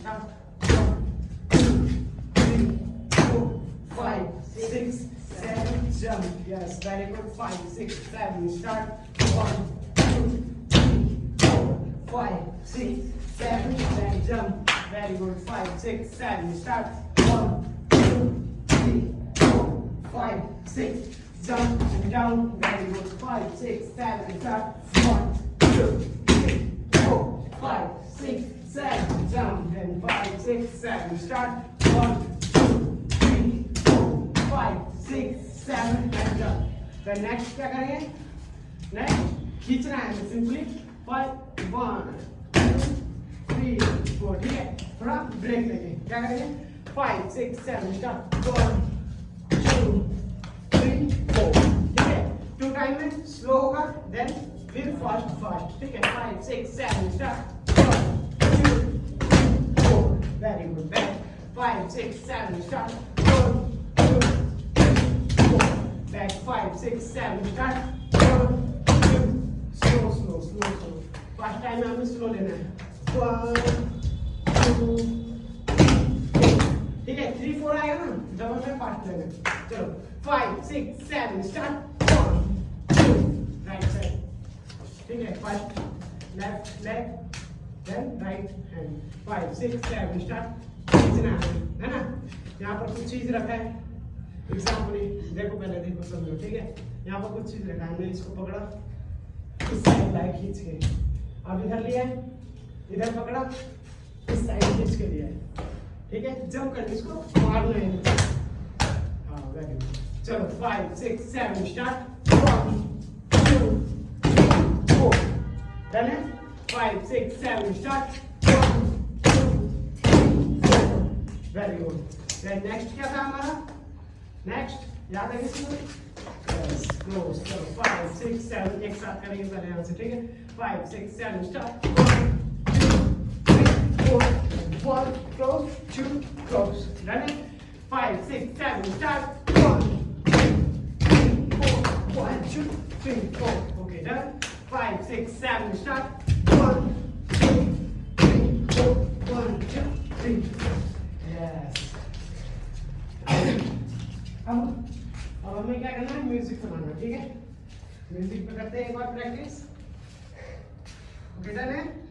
start 1 2 3 4 5 6 7 jump yes very good 5 6 7 start 1 2 3 4 5 6 7 then jump very good 5 6 7 start 1 2 3 4 5 6 jump and down very good 5 6 7 start 1 2 3 4 5 6 7 jump and 5 6 7 start 1 2 3 4 5 6 7 and jump then next क्या करेंगे next खींचना है simply 5 1 2 3 4 ठीक है थोड़ा break लेंगे क्या करेंगे 5 6 7 start 1 2 3 4 ठीक है 2 टाइम में स्लो होगा देन फिर फास्ट फास्ट ठीक है 5 6 7 start 1 2 3 4 very good back 5 6 7 start 1 2 3 4 back 5 6 7 start 1 2 slow first time में हमें स्लो लेना है 1 2 ठीक है 3 4 आएगा ना डबल में फास्ट लेना है चलो 5 6 7 स्टार्ट 1 2 राइट साइड ठीक है first left leg then right hand 5 6 7 start खींचना है ना यहाँ पर कुछ चीज रखा है एग्जाम्पल देखो पहले देखो समझो ठीक है यहाँ पर कुछ चीज रखा है हमने इसको पकड़ा इस साइड लाइक खींच के अब इधर लिया है इधर पकड़ा इस साइड खींच के लिया है ठीक है जंप करके इसको मारना है हाँ वेरी गुड चलो 5 6 7 स्टार्ट 1 2 3 4 डन है 5 6 7 start 1 2 3 4 very good then next क्या था हमारा नेक्स्ट याद है किसी को क्लोज चलो 5 6 7 एक साथ करेंगे पहले यहाँ से ठीक है 5 6 7 start 1 2 3 4 1 close 2 close done it 5 6 7 start 1 2 3 4 1 2 3 4 okay done 5 6 7 start 1 2 3 4 1 2 3 yes अब हमें क्या करना है म्यूजिक सुनाना ठीक है म्यूजिक पे करते हैं एक बार प्रैक्टिस ओके डन है